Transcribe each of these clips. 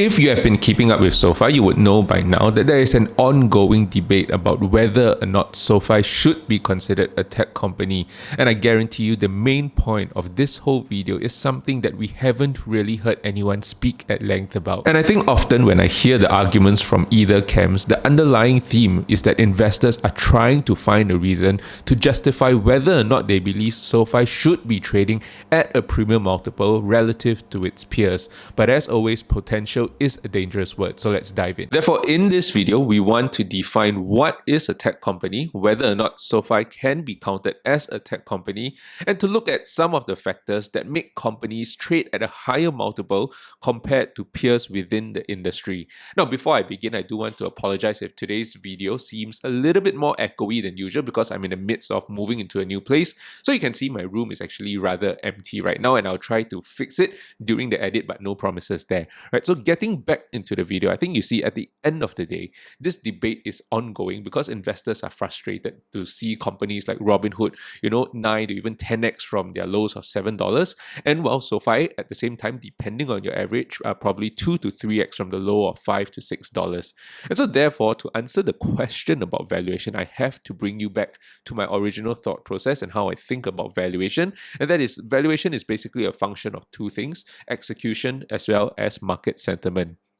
If you have been keeping up with SoFi, you would know by now that there is an ongoing debate about whether or not SoFi should be considered a tech company. And I guarantee you the main point of this whole video is something that we haven't really heard anyone speak at length about. And I think often when I hear the arguments from either camps, the underlying theme is that investors are trying to find a reason to justify whether or not they believe SoFi should be trading at a premium multiple relative to its peers. But as always, potential is a dangerous word, so let's dive in. Therefore, in this video, we want to define what is a tech company, whether or not SoFi can be counted as a tech company, and to look at some of the factors that make companies trade at a higher multiple compared to peers within the industry. Now, before I begin, I do want to apologize if today's video seems a little bit more echoey than usual because I'm in the midst of moving into a new place. So you can see my room is actually rather empty right now, and I'll try to fix it during the edit, but no promises there. Right, so getting back into the video, I think you see at the end of the day, this debate is ongoing because investors are frustrated to see companies like Robinhood, 9 to even 10x from their lows of $7. And while SoFi, at the same time, depending on your average, probably 2 to 3x from the low of $5 to $6. And so therefore, to answer the question about valuation, I have to bring you back to my original thought process and how I think about valuation. And that is, valuation is basically a function of two things: execution as well as market sentiment.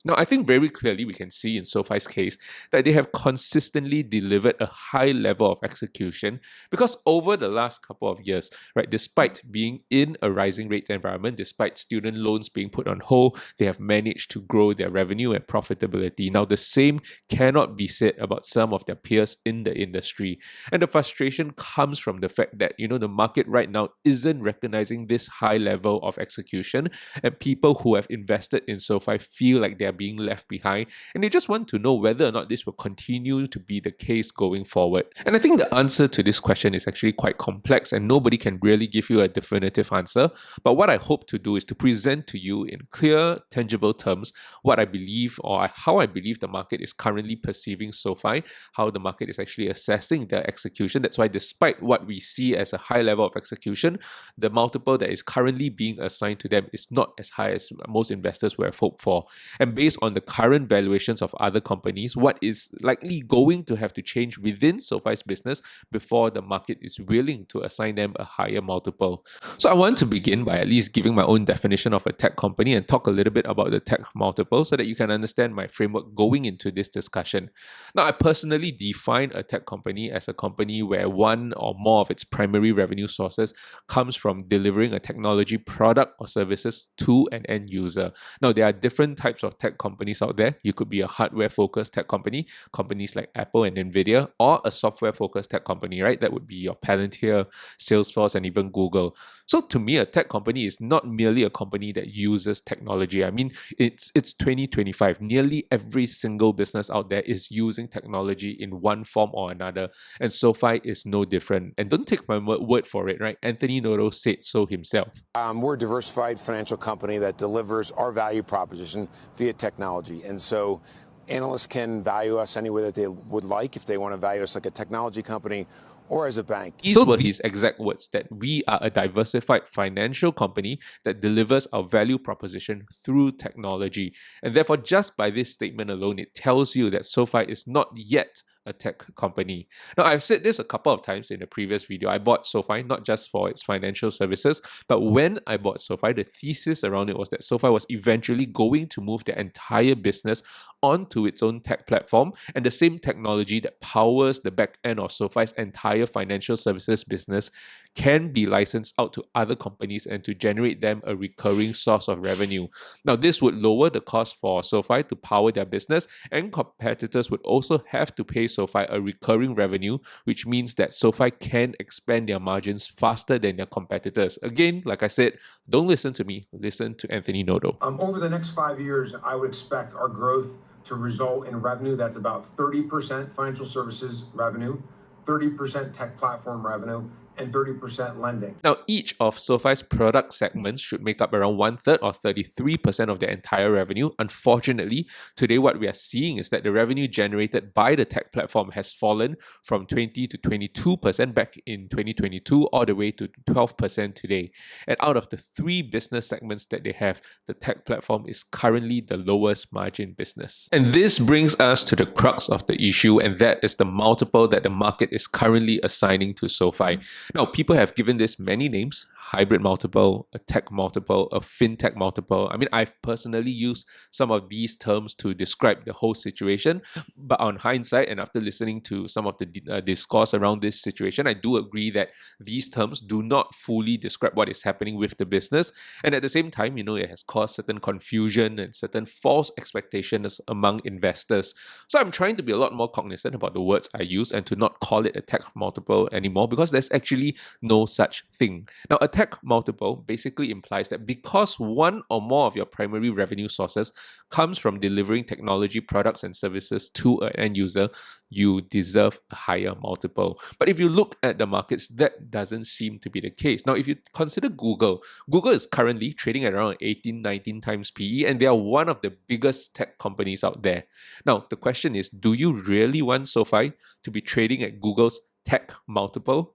Now, I think very clearly we can see in SoFi's case that they have consistently delivered a high level of execution because over the last couple of years, right, despite being in a rising rate environment, despite student loans being put on hold, they have managed to grow their revenue and profitability. Now, the same cannot be said about some of their peers in the industry. And the frustration comes from the fact that, the market right now isn't recognizing this high level of execution, and people who have invested in SoFi feel like they're being left behind, and they just want to know whether or not this will continue to be the case going forward. And I think the answer to this question is actually quite complex, and nobody can really give you a definitive answer. But what I hope to do is to present to you in clear, tangible terms what I believe, or how I believe the market is currently perceiving SoFi, how the market is actually assessing their execution. That's why despite what we see as a high level of execution, the multiple that is currently being assigned to them is not as high as most investors would have hoped for. And based on the current valuations of other companies, what is likely going to have to change within SoFi's business before the market is willing to assign them a higher multiple? So I want to begin by at least giving my own definition of a tech company and talk a little bit about the tech multiple so that you can understand my framework going into this discussion. Now, I personally define a tech company as a company where one or more of its primary revenue sources comes from delivering a technology product or services to an end user. Now, there are different types of tech companies out there. You could be a hardware-focused tech company, companies like Apple and Nvidia, or a software-focused tech company, right? That would be your Palantir, Salesforce, and even Google. So to me, a tech company is not merely a company that uses technology. I mean, it's 2025. Nearly every single business out there is using technology in one form or another, and SoFi is no different. And don't take my word for it, right? Anthony Noto said so himself. We're a diversified financial company that delivers our value proposition via technology. And so analysts can value us any way that they would like, if they want to value us like a technology company or as a bank. These were his exact words, that we are a diversified financial company that delivers our value proposition through technology. And therefore, just by this statement alone, it tells you that SoFi is not yet a tech company. Now, I've said this a couple of times in a previous video. I bought SoFi not just for its financial services, but when I bought SoFi, the thesis around it was that SoFi was eventually going to move their entire business onto its own tech platform, and the same technology that powers the back end of SoFi's entire financial services business can be licensed out to other companies and to generate them a recurring source of revenue. Now, this would lower the cost for SoFi to power their business, and competitors would also have to pay SoFi a recurring revenue, which means that SoFi can expand their margins faster than their competitors. Again, like I said, don't listen to me, listen to Anthony Noto. Over the next 5 years, I would expect our growth to result in revenue that's about 30% financial services revenue, 30% tech platform revenue, and 30% lending. Now, each of SoFi's product segments should make up around 1/3 or 33% of their entire revenue. Unfortunately, today what we are seeing is that the revenue generated by the tech platform has fallen from 20 to 22% back in 2022 all the way to 12% today. And out of the three business segments that they have, the tech platform is currently the lowest margin business. And this brings us to the crux of the issue, and that is the multiple that the market is currently assigning to SoFi. Now, people have given this many names: hybrid multiple, a tech multiple, a fintech multiple. I mean, I've personally used some of these terms to describe the whole situation, but on hindsight and after listening to some of the discourse around this situation, I do agree that these terms do not fully describe what is happening with the business. And at the same time, it has caused certain confusion and certain false expectations among investors. So I'm trying to be a lot more cognizant about the words I use and to not call it a tech multiple anymore, because there's actually no such thing. Now, a tech multiple basically implies that because one or more of your primary revenue sources comes from delivering technology products and services to an end user, you deserve a higher multiple. But if you look at the markets, that doesn't seem to be the case. Now, if you consider Google is currently trading at around 18, 19 times PE, and they are one of the biggest tech companies out there. Now, the question is, do you really want SoFi to be trading at Google's tech multiple?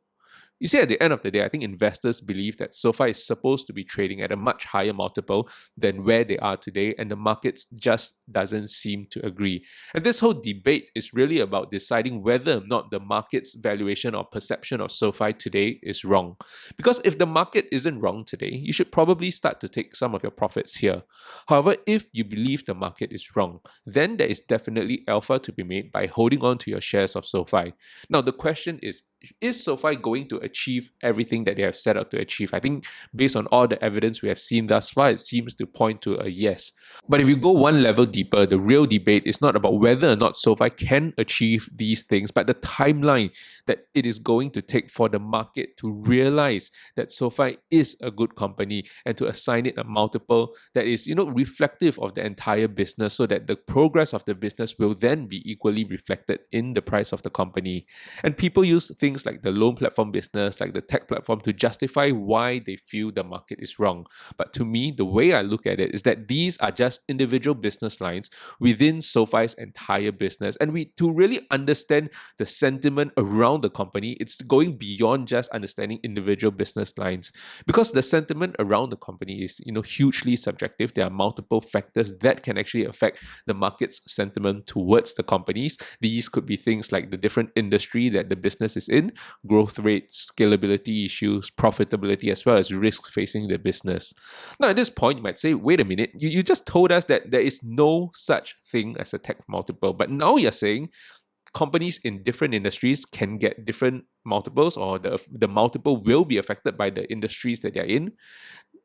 You see, at the end of the day, I think investors believe that SoFi is supposed to be trading at a much higher multiple than where they are today, and the markets just doesn't seem to agree. And this whole debate is really about deciding whether or not the market's valuation or perception of SoFi today is wrong. Because if the market isn't wrong today, you should probably start to take some of your profits here. However, if you believe the market is wrong, then there is definitely alpha to be made by holding on to your shares of SoFi. Now, the question is SoFi going to achieve everything that they have set out to achieve? I think based on all the evidence we have seen thus far, it seems to point to a yes. But if you go one level deeper, the real debate is not about whether or not SoFi can achieve these things, but the timeline that it is going to take for the market to realize that SoFi is a good company and to assign it a multiple that is, reflective of the entire business, so that the progress of the business will then be equally reflected in the price of the company. And people use things like the loan platform business, like the tech platform, to justify why they feel the market is wrong. But to me, the way I look at it is that these are just individual business lines within SoFi's entire business. And to really understand the sentiment around the company, it's going beyond just understanding individual business lines. Because the sentiment around the company is, hugely subjective. There are multiple factors that can actually affect the market's sentiment towards the companies. These could be things like the different industry that the business is in, growth rates, scalability issues, profitability, as well as risks facing the business. Now, at this point, you might say, wait a minute, you just told us that there is no such thing as a tech multiple, but now you're saying companies in different industries can get different multiples, or the multiple will be affected by the industries that they're in.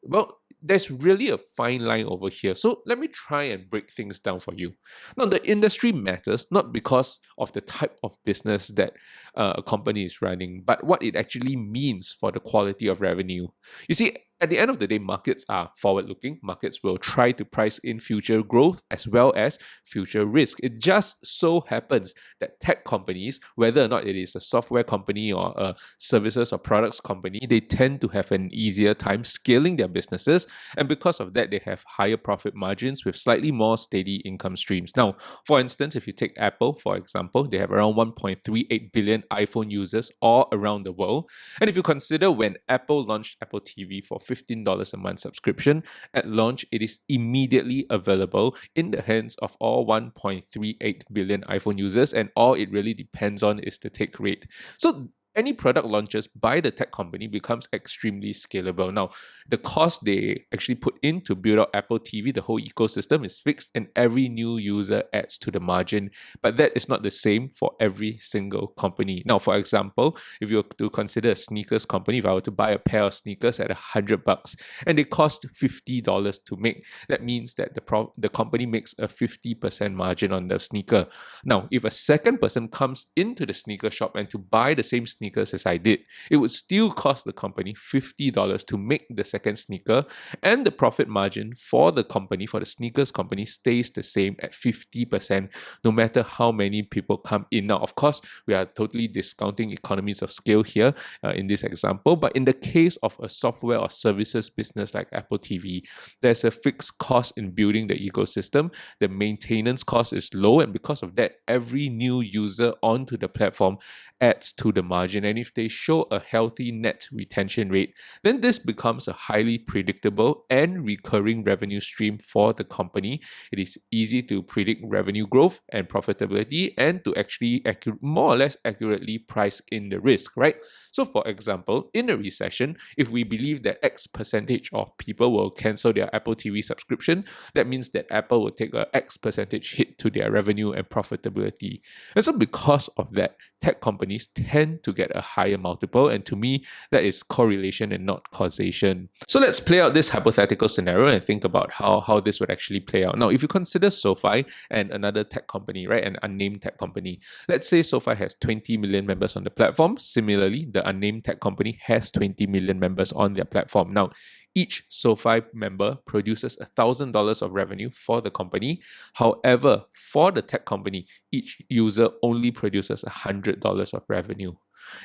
Well, there's really a fine line over here. So let me try and break things down for you. Now, the industry matters not because of the type of business that a company is running, but what it actually means for the quality of revenue. You see, at the end of the day, markets are forward-looking. Markets will try to price in future growth as well as future risk. It just so happens that tech companies, whether or not it is a software company or a services or products company, they tend to have an easier time scaling their businesses. And because of that, they have higher profit margins with slightly more steady income streams. Now, for instance, if you take Apple, for example, they have around 1.38 billion iPhone users all around the world. And if you consider when Apple launched Apple TV for $15 a month subscription, at launch, it is immediately available in the hands of all 1.38 billion iPhone users, and all it really depends on is the take rate. So any product launches by the tech company becomes extremely scalable. Now, the cost they actually put in to build out Apple TV, the whole ecosystem, is fixed, and every new user adds to the margin. But that is not the same for every single company. Now, for example, if you were to consider a sneakers company, if I were to buy a pair of sneakers at $100 and they cost $50 to make, that means that the company makes a 50% margin on the sneaker. Now, if a second person comes into the sneaker shop and to buy the same sneakers as I did, it would still cost the company $50 to make the second sneaker, and the profit margin for the company, for the sneakers company, stays the same at 50%, no matter how many people come in. Now, of course, we are totally discounting economies of scale here in this example, but in the case of a software or services business like Apple TV, there's a fixed cost in building the ecosystem. The maintenance cost is low, and because of that, every new user onto the platform adds to the margin. And if they show a healthy net retention rate, then this becomes a highly predictable and recurring revenue stream for the company. It is easy to predict revenue growth and profitability, and to actually more or less accurately price in the risk, right? So for example, in a recession, if we believe that X percentage of people will cancel their Apple TV subscription, that means that Apple will take a X percentage hit to their revenue and profitability. And so because of that, tech companies tend to get a higher multiple, and to me, that is correlation and not causation. So let's play out this hypothetical scenario and think about how this would actually play out. Now, if you consider SoFi and another tech company, right, an unnamed tech company, let's say SoFi has 20 million members on the platform. Similarly, the unnamed tech company has 20 million members on their platform. Now, each SoFi member produces $1,000 of revenue for the company. However, for the tech company, each user only produces $100 of revenue.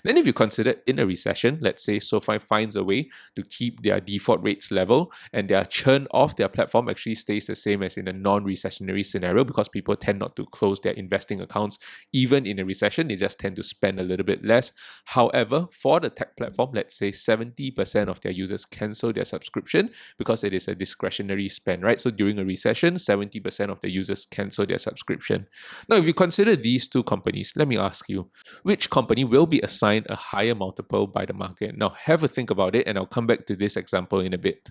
Then if you consider in a recession, let's say SoFi finds a way to keep their default rates level and their churn off their platform actually stays the same as in a non-recessionary scenario, because people tend not to close their investing accounts even in a recession. They just tend to spend a little bit less. However, for the tech platform, let's say 70% of their users cancel their subscription because it is a discretionary spend, right? So during a recession, 70% of the users cancel their subscription. Now, if you consider these two companies, let me ask you, which company will be assigned a higher multiple by the market? Now, have a think about it, and I'll come back to this example in a bit.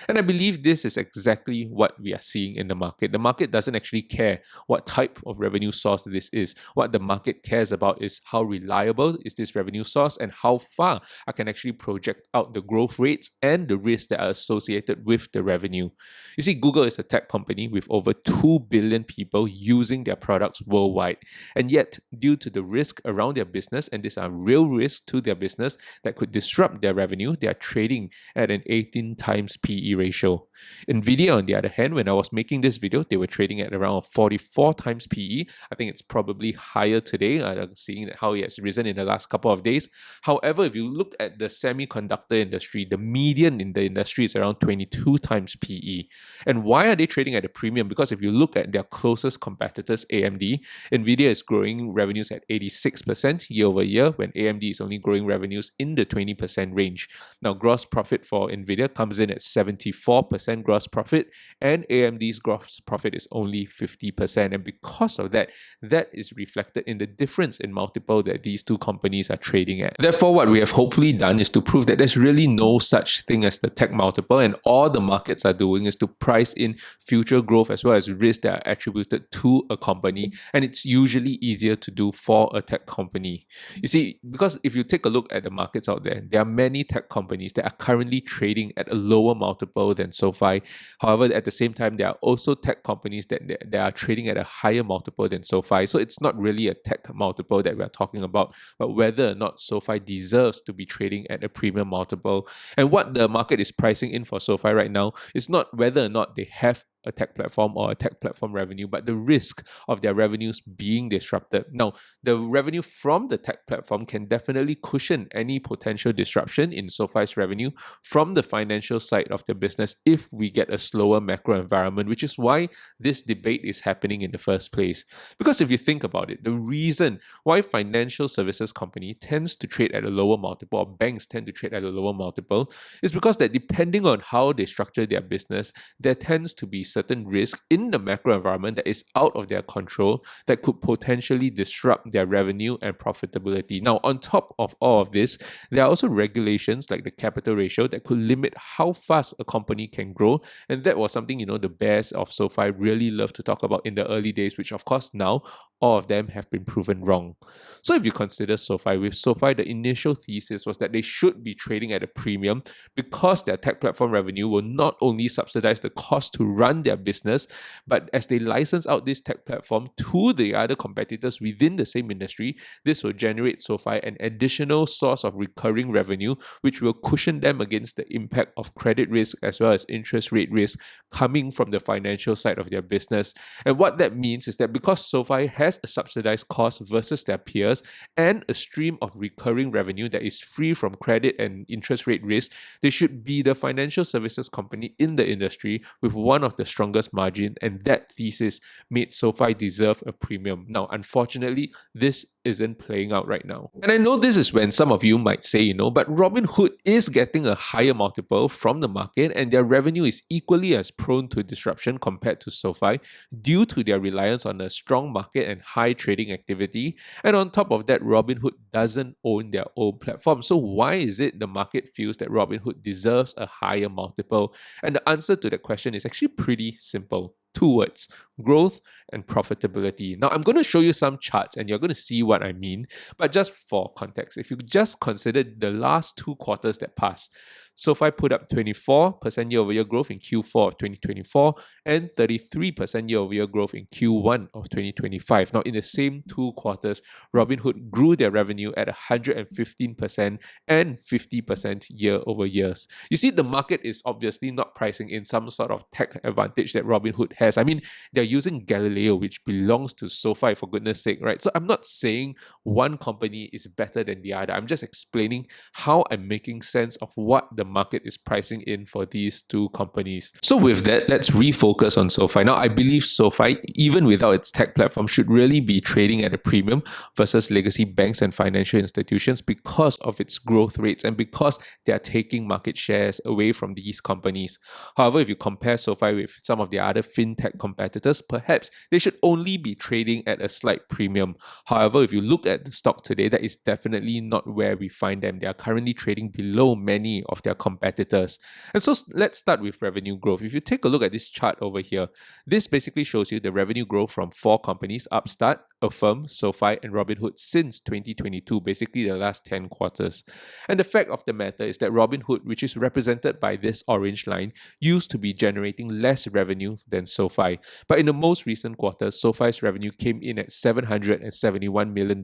And I believe this is exactly what we are seeing in the market. The market doesn't actually care what type of revenue source this is. What the market cares about is how reliable is this revenue source and how far I can actually project out the growth rates and the risks that are associated with the revenue. You see, Google is a tech company with over 2 billion people using their products worldwide. And yet, due to the risk around their business, and these are real risks to their business that could disrupt their revenue, they are trading at an 18 times PE ratio. Nvidia, on the other hand, when I was making this video, they were trading at around 44 times PE. I think it's probably higher today, seeing how it has risen in the last couple of days. However, if you look at the semiconductor industry, the median in the industry is around 22 times PE. And why are they trading at a premium? Because if you look at their closest competitors, AMD, Nvidia is growing revenues at 86% year over year, when AMD is only growing revenues in the 20% range. Now, gross profit for Nvidia comes in at 74% gross profit, and AMD's gross profit is only 50%. And because of that, that is reflected in the difference in multiple that these two companies are trading at. Therefore, what we have hopefully done is to prove that there's really no such thing as the tech multiple, and all the markets are doing is to price in future growth as well as risks that are attributed to a company, and it's usually easier to do for a tech company. You see, because if you take a look at the markets out there, there are many tech companies that are currently trading at a lower multiple than SoFi. However, at the same time, there are also tech companies that are trading at a higher multiple than SoFi. So it's not really a tech multiple that we're talking about, but whether or not SoFi deserves to be trading at a premium multiple. And what the market is pricing in for SoFi right now is not whether or not they have a tech platform or a tech platform revenue, but the risk of their revenues being disrupted. Now, the revenue from the tech platform can definitely cushion any potential disruption in SoFi's revenue from the financial side of the business if we get a slower macro environment, which is why this debate is happening in the first place. Because if you think about it, the reason why financial services company tends to trade at a lower multiple, or banks tend to trade at a lower multiple, is because that depending on how they structure their business, there tends to be certain risk in the macro environment that is out of their control that could potentially disrupt their revenue and profitability. Now, on top of all of this, there are also regulations like the capital ratio that could limit how fast a company can grow. And that was something, the bears of SoFi really love to talk about in the early days, which of course now all of them have been proven wrong. So if you consider SoFi, with SoFi, the initial thesis was that they should be trading at a premium because their tech platform revenue will not only subsidize the cost to run run their business. But as they license out this tech platform to the other competitors within the same industry, this will generate SoFi an additional source of recurring revenue, which will cushion them against the impact of credit risk as well as interest rate risk coming from the financial side of their business. And what that means is that because SoFi has a subsidized cost versus their peers and a stream of recurring revenue that is free from credit and interest rate risk, they should be the financial services company in the industry with one of the strongest margins, and that thesis made SoFi deserve a premium. Now, unfortunately, this isn't playing out right now. And I know this is when some of you might say, but Robinhood is getting a higher multiple from the market and their revenue is equally as prone to disruption compared to SoFi due to their reliance on a strong market and high trading activity. And on top of that, Robinhood doesn't own their own platform. So why is it the market feels that Robinhood deserves a higher multiple? And the answer to that question is actually pretty simple. 2 words: growth and profitability. Now, I'm going to show you some charts and you're going to see what I mean. But just for context, if you just consider the last 2 quarters that passed, SoFi put up 24% year-over-year growth in Q4 of 2024 and 33% year-over-year growth in Q1 of 2025. Now, in the same 2 quarters, Robinhood grew their revenue at 115% and 50% year-over-year. You see, the market is obviously not pricing in some sort of tech advantage that Robinhood has. I mean, they're using Galileo, which belongs to SoFi, for goodness sake, right? So I'm not saying one company is better than the other. I'm just explaining how I'm making sense of what the market is pricing in for these 2 companies. So with that, let's refocus on SoFi. Now, I believe SoFi, even without its tech platform, should really be trading at a premium versus legacy banks and financial institutions because of its growth rates and because they are taking market shares away from these companies. However, if you compare SoFi with some of the other fintech competitors, perhaps they should only be trading at a slight premium. However, if you look at the stock today, that is definitely not where we find them. They are currently trading below many of their competitors. And so let's start with revenue growth. If you take a look at this chart over here, this basically shows you the revenue growth from 4 companies: Upstart, Affirm, SoFi, and Robinhood since 2022, basically the last 10 quarters. And the fact of the matter is that Robinhood, which is represented by this orange line, used to be generating less revenue than SoFi. But in the most recent quarter, SoFi's revenue came in at $771 million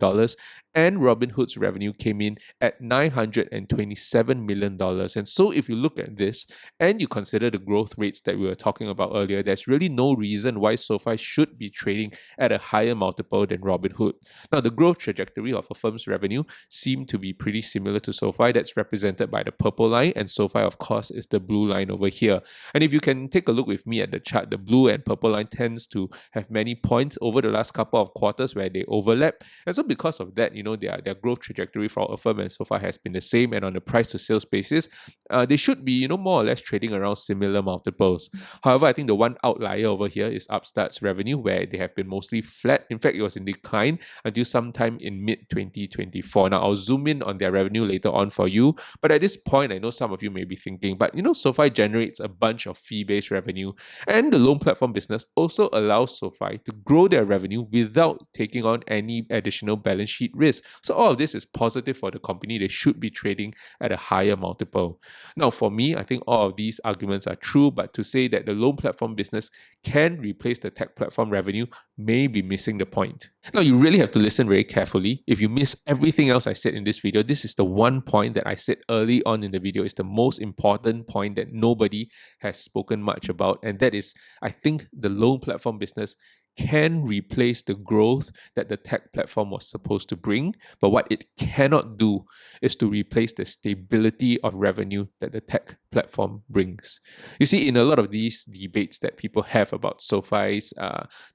and Robinhood's revenue came in at $927 million. And so if you look at this and you consider the growth rates that we were talking about earlier, there's really no reason why SoFi should be trading at a higher multiple than Robinhood. Now, the growth trajectory of Affirm's revenue seemed to be pretty similar to SoFi. That's represented by the purple line, and SoFi, of course, is the blue line over here. And if you can take a look with me at the chart, the blue and purple line tends to have many points over the last couple of quarters where they overlap. And so because of that, their growth trajectory for Affirm and SoFi has been the same, and on a price to sales basis, they should be, more or less trading around similar multiples. However, I think the one outlier over here is Upstart's revenue, where they have been mostly flat. In fact, it was in decline until sometime in mid-2024. Now, I'll zoom in on their revenue later on for you, but at this point, I know some of you may be thinking, but SoFi generates a bunch of fee-based revenue, and the loan platform business also allows SoFi to grow their revenue without taking on any additional balance sheet risk. So all of this is positive for the company. They should be trading at a higher multiple. Now, for me, I think all of these arguments are true, but to say that the loan platform business can replace the tech platform revenue may be missing the point. Now, you really have to listen very carefully. If you miss everything else I said in this video, this is the one point that I said early on in the video is the most important point that nobody has spoken much about, and that is, I think the loan platform business can replace the growth that the tech platform was supposed to bring, but what it cannot do is to replace the stability of revenue that the tech platform brings. You see, in a lot of these debates that people have about SoFi's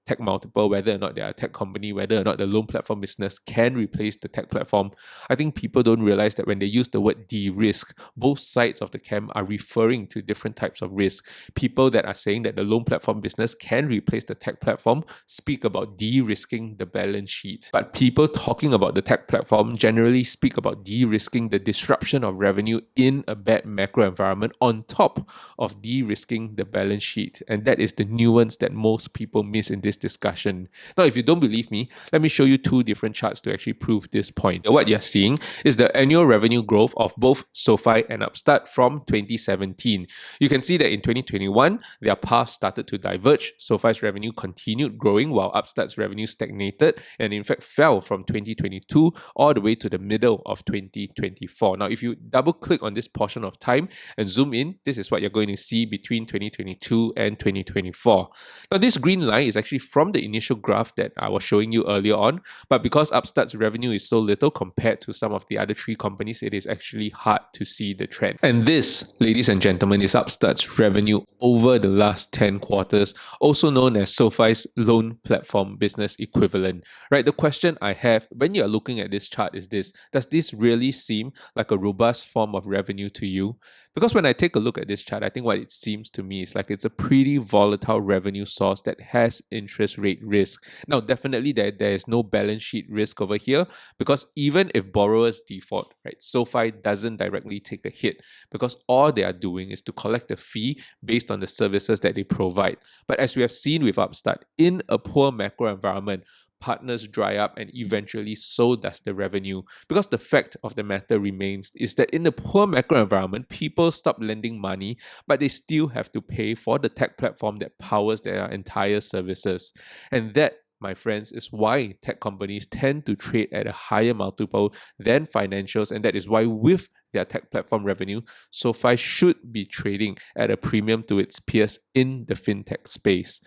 tech multiple, whether or not they are a tech company, whether or not the loan platform business can replace the tech platform, I think people don't realize that when they use the word de-risk, both sides of the camp are referring to different types of risk. People that are saying that the loan platform business can replace the tech platform speak about de-risking the balance sheet. But people talking about the tech platform generally speak about de-risking the disruption of revenue in a bad macro environment on top of de-risking the balance sheet. And that is the nuance that most people miss in this discussion. Now, if you don't believe me, let me show you two different charts to actually prove this point. What you're seeing is the annual revenue growth of both SoFi and Upstart from 2017. You can see that in 2021, their paths started to diverge. SoFi's revenue continued growing while Upstart's revenue stagnated and in fact fell from 2022 all the way to the middle of 2024. Now, if you double click on this portion of time and zoom in, this is what you're going to see between 2022 and 2024. Now, this green line is actually from the initial graph that I was showing you earlier on, but because Upstart's revenue is so little compared to some of the other three companies, it is actually hard to see the trend. And this, ladies and gentlemen, is Upstart's revenue over the last 10 quarters, also known as SoFi's loan platform business equivalent. Right? The question I have when you are looking at this chart is this: does this really seem like a robust form of revenue to you? Because when I take a look at this chart, I think what it seems to me is like it's a pretty volatile revenue source that has interest rate risk. Now, definitely there is no balance sheet risk over here, because even if borrowers default, right, SoFi doesn't directly take a hit because all they are doing is to collect a fee based on the services that they provide. But as we have seen with Upstart, in a poor macro environment, partners dry up and eventually so does the revenue. Because the fact of the matter remains is that in the poor macro environment, people stop lending money, but they still have to pay for the tech platform that powers their entire services. And that, my friends, is why tech companies tend to trade at a higher multiple than financials, and that is why with their tech platform revenue, SoFi should be trading at a premium to its peers in the fintech space.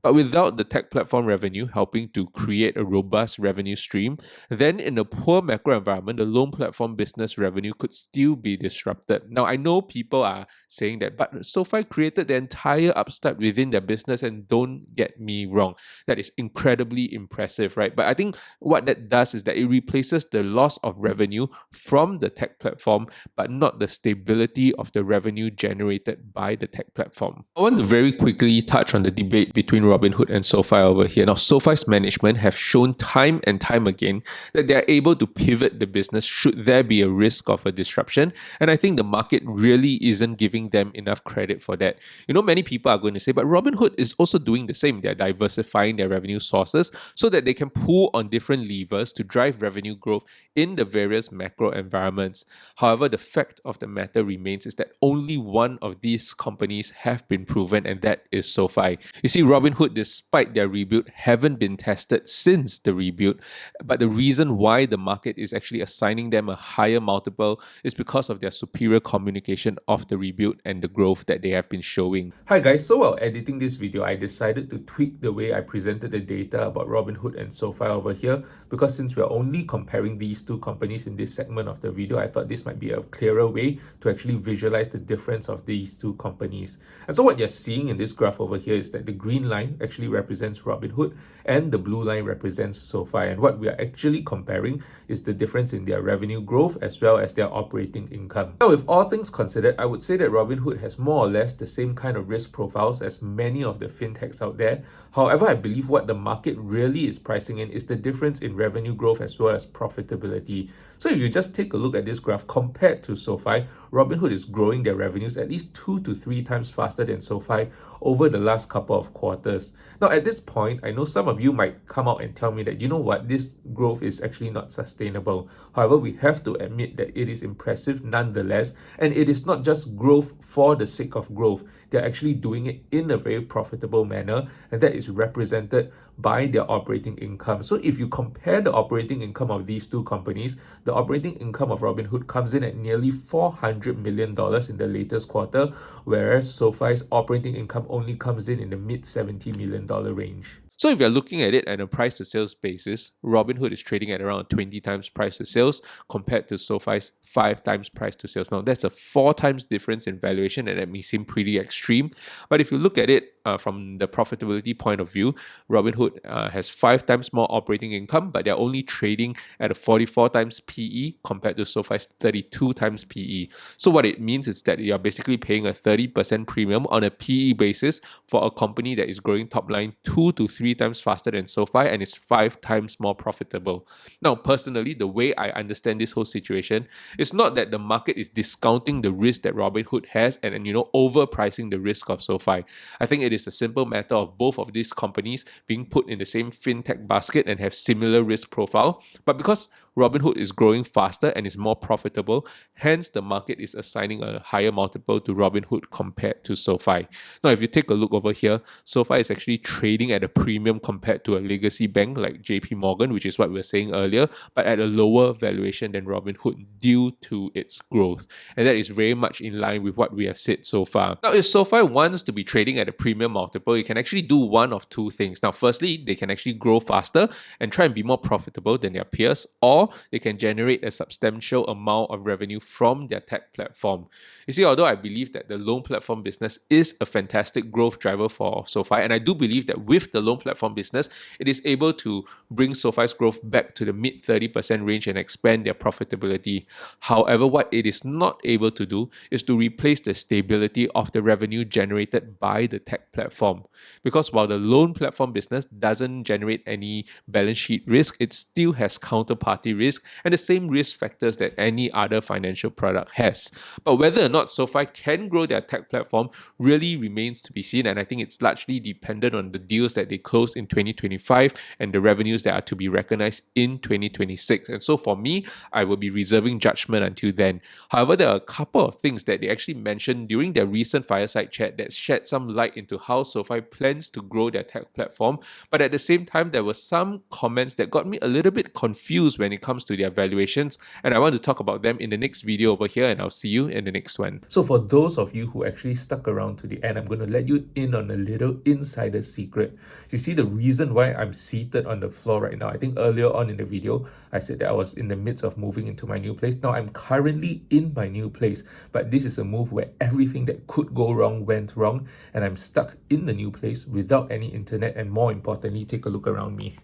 But without the tech platform revenue helping to create a robust revenue stream, then in a poor macro environment, the loan platform business revenue could still be disrupted. Now, I know people are saying that, but SoFi created the entire Upstart within their business, and don't get me wrong, that is incredibly impressive, right? But I think what that does is that it replaces the loss of revenue from the tech platform, but not the stability of the revenue generated by the tech platform. I want to very quickly touch on the debate between Robinhood and SoFi over here. Now, SoFi's management have shown time and time again that they are able to pivot the business should there be a risk of a disruption, and I think the market really isn't giving them enough credit for that. You know, many people are going to say, but Robinhood is also doing the same. They're diversifying their revenue sources so that they can pull on different levers to drive revenue growth in the various macro environments. However, the fact of the matter remains is that only one of these companies have been proven, and that is SoFi. You see, Robinhood, despite their rebuild, haven't been tested since the rebuild. But the reason why the market is actually assigning them a higher multiple is because of their superior communication of the rebuild and the growth that they have been showing. Hi guys, so while editing this video, I decided to tweak the way I presented the data about Robinhood and SoFi over here, because since we're only comparing these two companies in this segment of the video, I thought this might be a clearer way to actually visualize the difference of these two companies. And so what you're seeing in this graph over here is that the green line actually represents Robinhood and the blue line represents SoFi, and what we are actually comparing is the difference in their revenue growth as well as their operating income. Now, with all things considered, I would say that Robinhood has more or less the same kind of risk profiles as many of the fintechs out there. However, I believe what the market really is pricing in is the difference in revenue growth as well as profitability. So if you just take a look at this graph compared to SoFi, Robinhood is growing their revenues at least 2 to 3 times faster than SoFi over the last couple of quarters. Now, at this point, I know some of you might come out and tell me that, you know what, this growth is actually not sustainable. However, we have to admit that it is impressive nonetheless, and it is not just growth for the sake of growth. They're actually doing it in a very profitable manner, and that is represented by their operating income. So if you compare the operating income of these two companies, the operating income of Robinhood comes in at nearly $400 million in the latest quarter, whereas SoFi's operating income only comes in the mid $70 million range. So if you're looking at it at a price to sales basis, Robinhood is trading at around 20 times price to sales compared to SoFi's 5 times price to sales. Now, that's a 4 times difference in valuation, and that may seem pretty extreme. But if you look at it from the profitability point of view, Robinhood has 5 times more operating income, but they're only trading at a 44 times PE compared to SoFi's 32 times PE. So what it means is that you're basically paying a 30% premium on a PE basis for a company that is growing top line 2 to 3 times faster than SoFi and is 5 times more profitable. Now, personally, the way I understand this whole situation is not that the market is discounting the risk that Robinhood has and overpricing the risk of SoFi. I think it is a simple matter of both of these companies being put in the same fintech basket and have similar risk profile. But because Robinhood is growing faster and is more profitable, hence the market is assigning a higher multiple to Robinhood compared to SoFi. Now, if you take a look over here, SoFi is actually trading at a premium compared to a legacy bank like JP Morgan, which is what we were saying earlier, but at a lower valuation than Robinhood due to its growth. And that is very much in line with what we have said so far. Now, if SoFi wants to be trading at a premium multiple, you can actually do one of two things. Now, firstly, they can actually grow faster and try and be more profitable than their peers, or they can generate a substantial amount of revenue from their tech platform. You see, although I believe that the loan platform business is a fantastic growth driver for SoFi, and I do believe that with the loan platform business, it is able to bring SoFi's growth back to the mid 30% range and expand their profitability. However, what it is not able to do is to replace the stability of the revenue generated by the tech platform. Because while the loan platform business doesn't generate any balance sheet risk, it still has counterparty risk and the same risk factors that any other financial product has. But whether or not SoFi can grow their tech platform really remains to be seen, and I think it's largely dependent on the deals that they close in 2025 and the revenues that are to be recognized in 2026. And so for me, I will be reserving judgment until then. However, there are a couple of things that they actually mentioned during their recent fireside chat that shed some light into how SoFi plans to grow their tech platform. But at the same time, there were some comments that got me a little bit confused when it comes to their valuations, and I want to talk about them in the next video over here, and I'll see you in the next one. So for those of you who actually stuck around to the end, I'm going to let you in on a little insider secret. You see, the reason why I'm seated on the floor right now, I think earlier on in the video, I said that I was in the midst of moving into my new place. Now I'm currently in my new place, but this is a move where everything that could go wrong went wrong, and I'm stuck in the new place without any internet, and more importantly, take a look around me.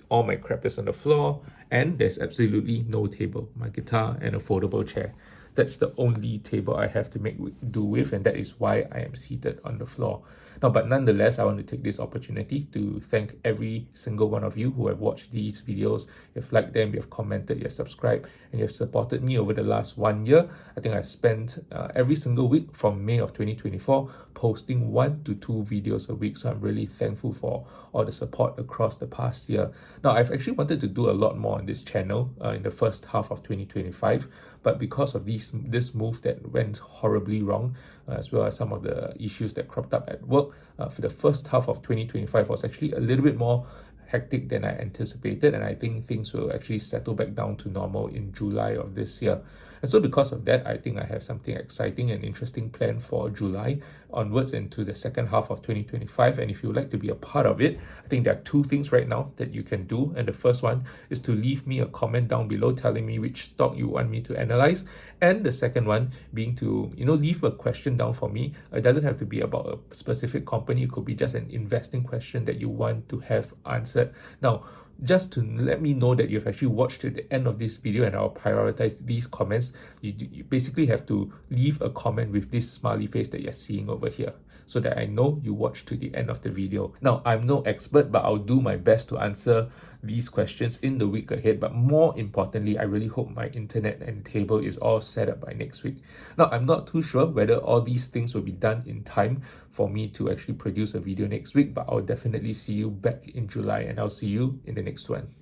All my crap is on the floor, and there's absolutely no table. My guitar and a foldable chair. That's the only table I have to make do with, and that is why I am seated on the floor. Now, but nonetheless, I want to take this opportunity to thank every single one of you who have watched these videos. You've liked them, you've commented, you've subscribed, and you've supported me over the last 1 year. I think I've spent every single week from May of 2024 posting 1 to 2 videos a week. So I'm really thankful for all the support across the past year. Now, I've actually wanted to do a lot more on this channel in the first half of 2025, but because of this move that went horribly wrong, as well as some of the issues that cropped up at work, for the first half of 2025 was actually a little bit more hectic than I anticipated, and I think things will actually settle back down to normal in July of this year. And so because of that, I think I have something exciting and interesting planned for July onwards into the second half of 2025. And if you would like to be a part of it, I think there are 2 things right now that you can do. And the first one is to leave me a comment down below telling me which stock you want me to analyze. And the second one being to, leave a question down for me. It doesn't have to be about a specific company. It could be just an investing question that you want to have answered. Now, just to let me know that you've actually watched to the end of this video, and I'll prioritize these comments. You basically have to leave a comment with this smiley face that you're seeing over here, so that I know you watched to the end of the video. Now, I'm no expert, but I'll do my best to answer these questions in the week ahead. But more importantly, I really hope my internet and table is all set up by next week. Now, I'm not too sure whether all these things will be done in time for me to actually produce a video next week, but I'll definitely see you back in July, and I'll see you in the next one.